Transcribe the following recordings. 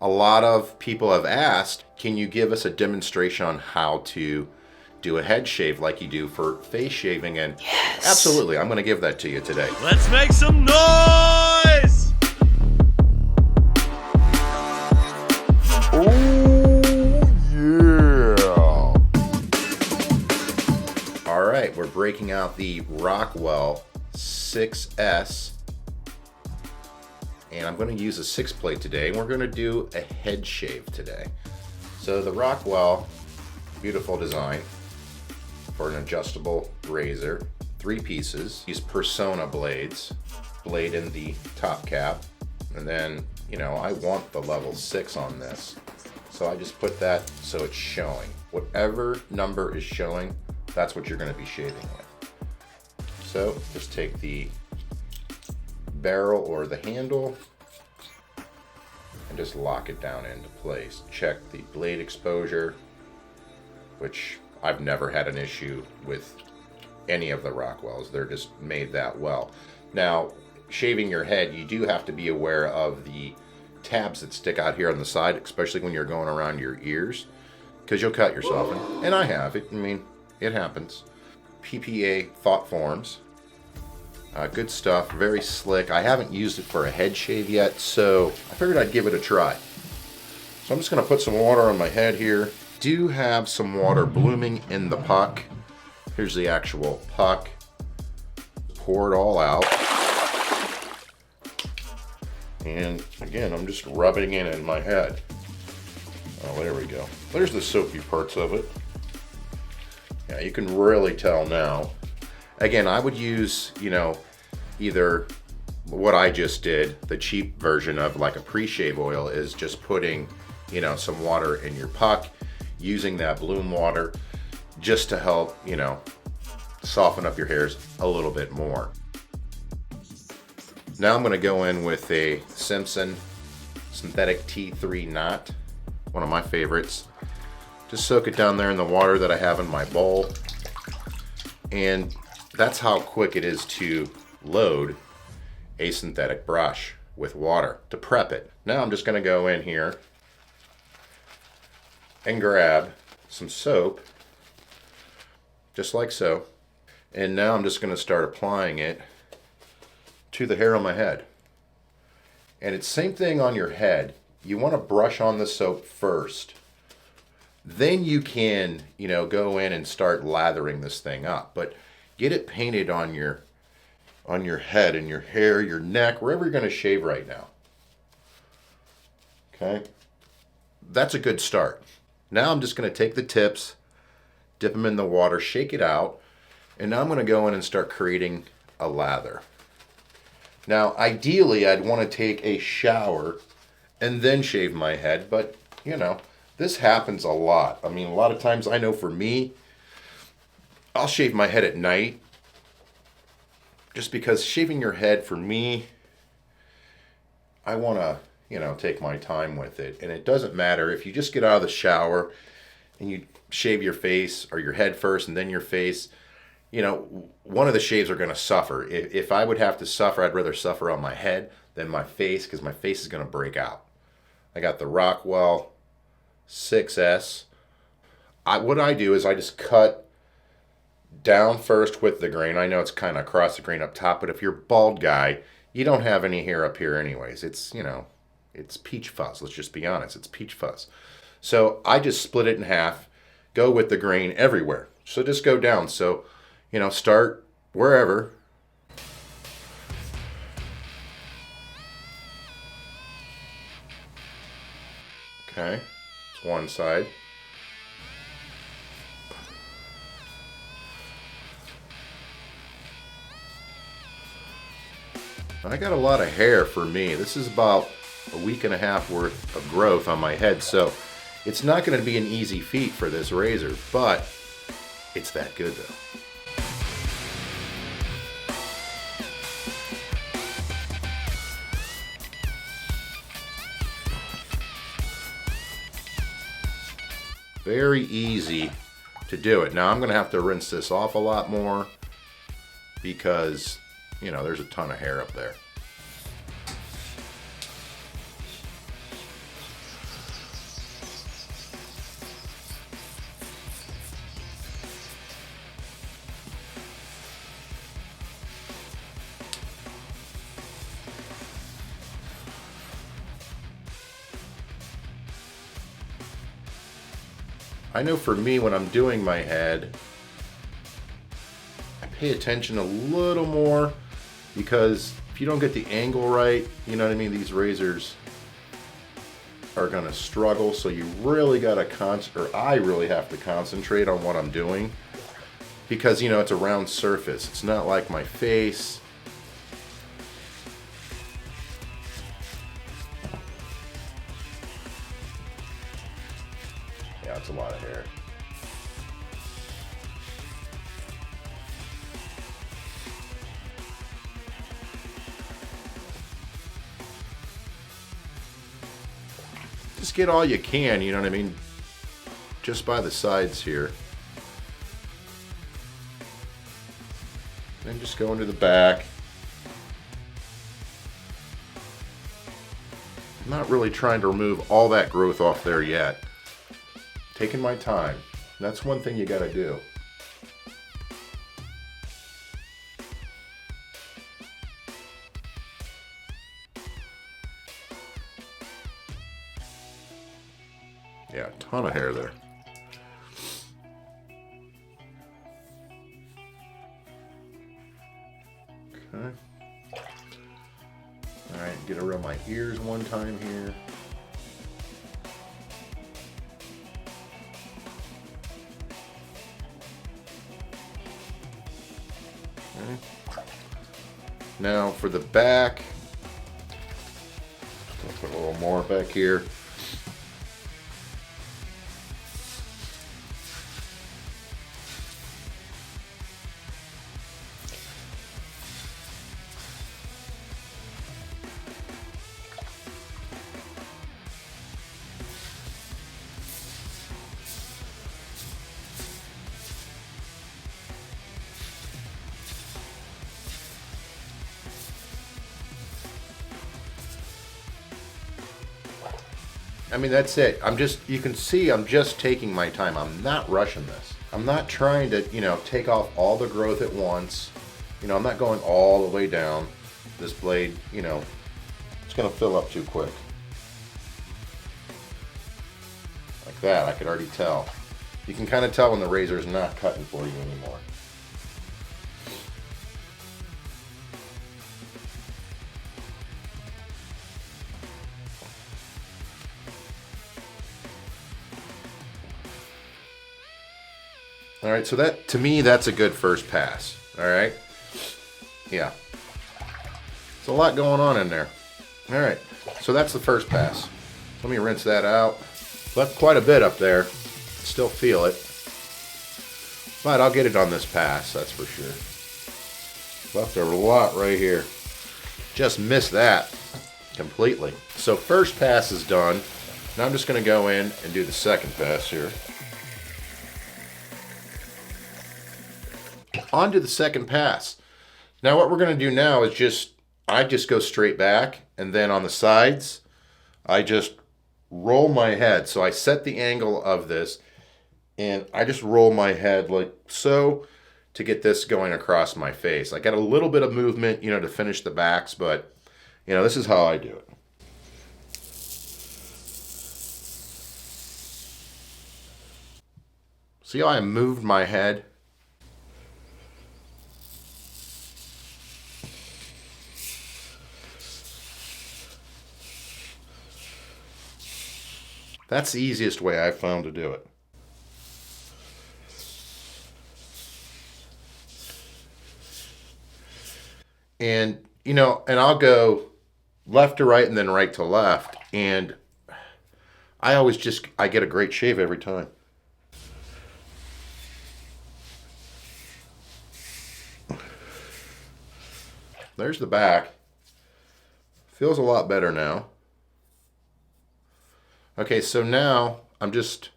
A lot of people have asked, can you give us a demonstration on how to do a head shave like you do for face shaving? And yes, absolutely, I'm going to give that to you today. Let's make some noise! Oh, yeah. All right, we're breaking out the Rockwell 6S. And I'm going to use a 6-plate today, and we're going to do a head shave today. So the Rockwell, beautiful design for an adjustable razor, 3 pieces. These Persona blades, blade in the top cap, and then, you know, I want the level 6 on this. So I just put that so it's showing. Whatever number is showing, that's what you're going to be shaving with. So just take the barrel or the handle and just lock it down into place. Check the blade exposure, which I've never had an issue with any of the Rockwells. They're just made that well. Now, shaving your head, you do have to be aware of the tabs that stick out here on the side, especially when you're going around your ears, because you'll cut yourself. And I have. It happens. PPA Thought Forms. Good stuff, very slick. I haven't used it for a head shave yet, so I figured I'd give it a try. So I'm just going to put some water on my head here. Do have some water blooming in the puck. Here's the actual puck. Pour it all out. And again, I'm just rubbing it in my head. Oh, there we go. There's the soapy parts of it. Yeah, you can really tell now. Again, I would use, either what I just did, the cheap version of like a pre-shave oil, is just putting, some water in your puck, using that bloom water just to help, soften up your hairs a little bit more. Now I'm going to go in with a Simpson synthetic T3 knot, one of my favorites. Just soak it down there in the water that I have in my bowl. And that's how quick it is to load a synthetic brush with water to prep it. Now I'm just going to go in here and grab some soap, just like so. And now I'm just going to start applying it to the hair on my head. And it's the same thing on your head. You want to brush on the soap first. Then you can, go in and start lathering this thing up. But get it painted on your head and your hair, your neck, wherever you're going to shave right now. Okay? That's a good start. Now I'm just going to take the tips, dip them in the water, shake it out, and now I'm going to go in and start creating a lather. Now, ideally, I'd want to take a shower and then shave my head, but, this happens a lot. A lot of times, I know for me, I'll shave my head at night, just because shaving your head, for me, I want to, take my time with it. And it doesn't matter if you just get out of the shower and you shave your face or your head first and then your face. One of the shaves are going to suffer. If I would have to suffer, I'd rather suffer on my head than my face, because my face is going to break out. I got the Rockwell 6S. What I do is I just cut down first with the grain. I know it's kind of across the grain up top, but if you're a bald guy, you don't have any hair up here anyways. It's, it's peach fuzz. Let's just be honest. It's peach fuzz. So I just split it in half, go with the grain everywhere. So just go down. So, start wherever. Okay, it's one side. I got a lot of hair for me. This is about a week and a half worth of growth on my head, so it's not going to be an easy feat for this razor, but it's that good though. Very easy to do it. Now I'm going to have to rinse this off a lot more because, there's a ton of hair up there. I know for me when I'm doing my head, I pay attention a little more because if you don't get the angle right, you know what I mean, these razors are going to struggle. So you really got to I really have to concentrate on what I'm doing because, you know, it's a round surface. It's not like my face. Yeah, it's a lot of hair. Just get all you can, you know what I mean? Just by the sides here. And just go into the back. I'm not really trying to remove all that growth off there yet. Taking my time. That's one thing you gotta do. Yeah, a ton of hair there. Okay. Alright, get around my ears one time here. Okay. Now for the back, I'll put a little more back here. I mean, that's it. You can see I'm just taking my time. I'm not rushing this. I'm not trying to, you know, take off all the growth at once. You know, I'm not going all the way down. This blade, you know, it's going to fill up too quick. Like that, I could already tell. You can kind of tell when the razor's not cutting for you anymore. All right, so that, to me, that's a good first pass. All right, yeah, there's a lot going on in there. All right, so that's the first pass. Let me rinse that out. Left quite a bit up there. Still feel it, but I'll get it on this pass. That's for sure. Left a lot right here. Just missed that completely. So first pass is done. Now I'm just going to go in and do the second pass here. On to the second pass. Now what we're going to do now is I just go straight back, and then on the sides I just roll my head. So I set the angle of this and I just roll my head like so to get this going across my face. I got a little bit of movement, you know, to finish the backs, but you know, this is how I do it. See how I moved my head? That's the easiest way I've found to do it. And, you know, and I'll go left to right and then right to left. And I get a great shave every time. There's the back. Feels a lot better now. Okay, so now I'm just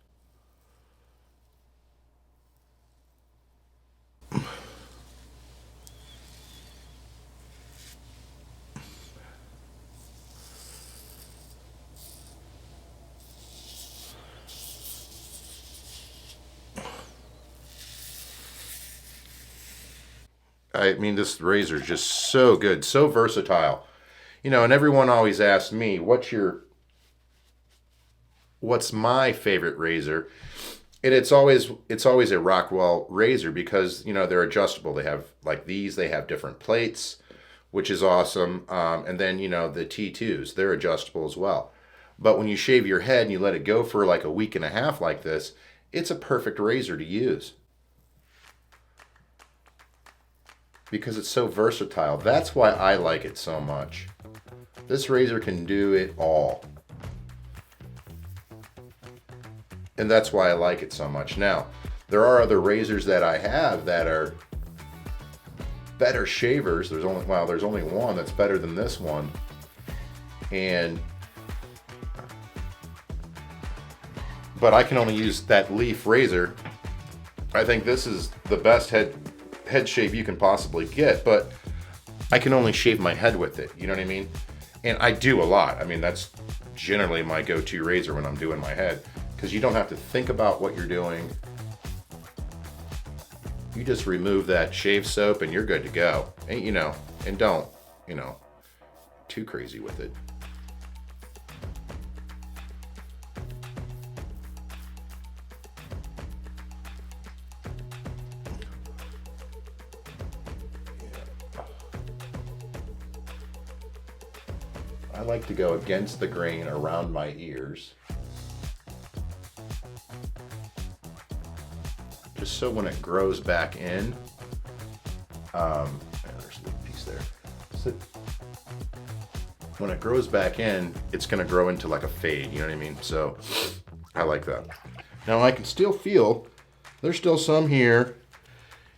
I mean, this razor is just so good, so versatile. You know, and everyone always asks me, what's my favorite razor? And it's always a Rockwell razor because they're adjustable. They have like these. They have different plates, which is awesome. And then the T2s, they're adjustable as well. But when you shave your head and you let it go for like a week and a half like this, it's a perfect razor to use because it's so versatile. That's why I like it so much. This razor can do it all. And that's why I like it so much. Now, there are other razors that I have that are better shavers. There's only one that's better than this one. But I can only use that leaf razor. I think this is the best head shave you can possibly get, but I can only shave my head with it. You know what I mean? And I do a lot. I mean, that's generally my go-to razor when I'm doing my head, because you don't have to think about what you're doing. You just remove that shave soap and you're good to go. And don't, too crazy with it. I like to go against the grain around my ears. Just so when it grows back in, there's a little piece there. So when it grows back in, it's gonna grow into like a fade, you know what I mean? So I like that. Now I can still feel, there's still some here,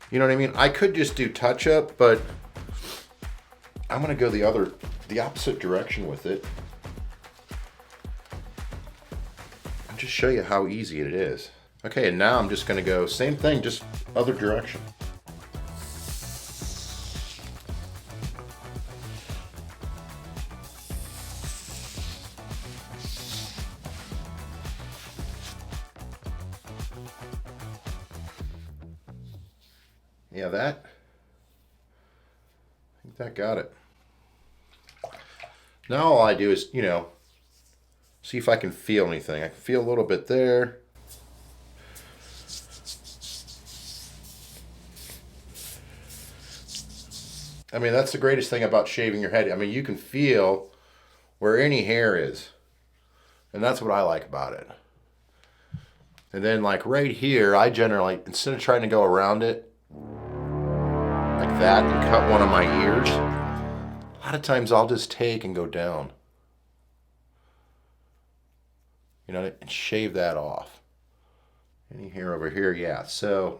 you know what I mean? I could just do touch up, but I'm gonna go the opposite direction with it. I'll just show you how easy it is. Okay, and now I'm just gonna go same thing, just other direction. Yeah, I think that got it. Now all I do is, see if I can feel anything. I can feel a little bit there. I mean, that's the greatest thing about shaving your head. I mean, you can feel where any hair is. And that's what I like about it. And then like right here, I generally, instead of trying to go around it like that and cut one of my ears, a lot of times I'll just take and go down. And shave that off. Any hair over here, yeah. So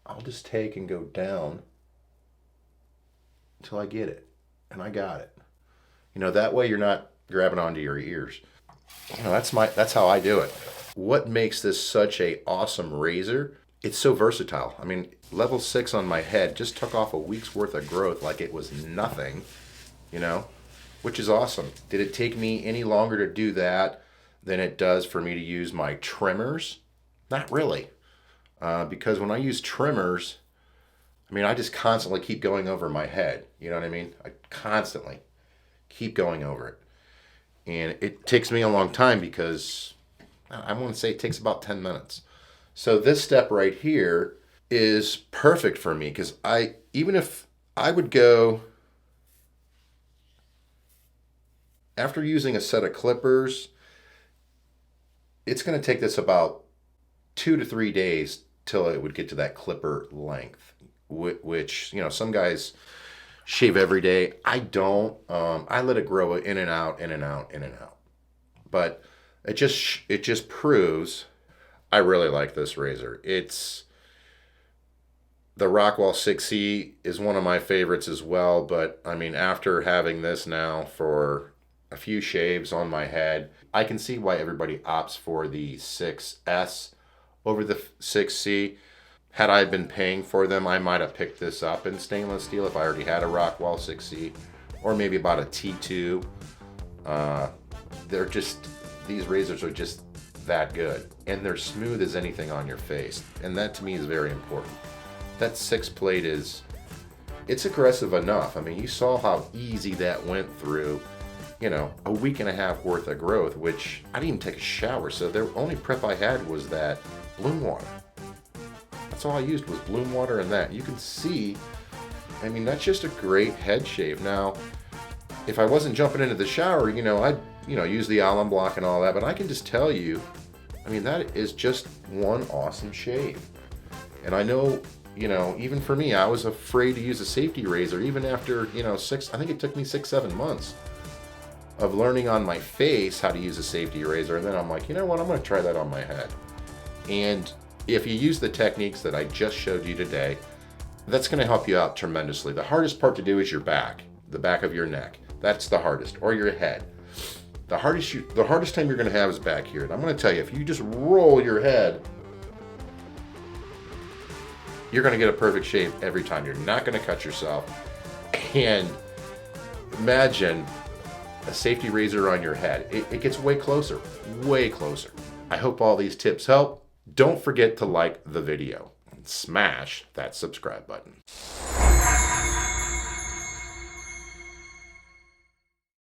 I'll just take and go down until I get it. And I got it. That way you're not grabbing onto your ears. That's how I do it. What makes this such a awesome razor? It's so versatile. I mean, level 6 on my head just took off a week's worth of growth like it was nothing, which is awesome. Did it take me any longer to do that than it does for me to use my trimmers? Not really. Because when I use trimmers, I mean, I just constantly keep going over my head. You know what I mean? I constantly keep going over it. And it takes me a long time because I want to say it takes about 10 minutes. So this step right here is perfect for me because even if I would go, after using a set of clippers, it's going to take this about 2 to 3 days till it would get to that clipper length, which, some guys shave every day. I don't. I let it grow in and out, in and out, in and out. But it just proves I really like this razor. The Rockwell 6C is one of my favorites as well, but I mean, after having this now for a few shaves on my head, I can see why everybody opts for the 6S over the 6C. Had I been paying for them, I might have picked this up in stainless steel if I already had a Rockwell 6C, or maybe about a T2. These razors are just that good, and they're smooth as anything on your face, and that to me is very important. That 6 plate it's aggressive enough. I mean, you saw how easy that went through you know, a week and a half worth of growth, which I didn't even take a shower. So the only prep I had was that bloom water. That's all I used was bloom water and that. You can see, I mean, that's just a great head shave. Now, if I wasn't jumping into the shower, you know, I'd, you know, use the alum block and all that, but I can just tell you, I mean, that is just one awesome shave. And I know, you know, even for me, I was afraid to use a safety razor, even after, you know, I think it took me 6-7 months of learning on my face how to use a safety razor. And then I'm like, you know what, I'm going to try that on my head. And if you use the techniques that I just showed you today, that's going to help you out tremendously. The hardest part to do is your back, the back of your neck. That's the hardest, or your head. The hardest time you're going to have is back here. And I'm going to tell you, if you just roll your head, you're going to get a perfect shave every time. You're not going to cut yourself. And imagine a safety razor on your head. It gets way closer, way closer. I hope all these tips help. Don't forget to like the video and smash that subscribe button.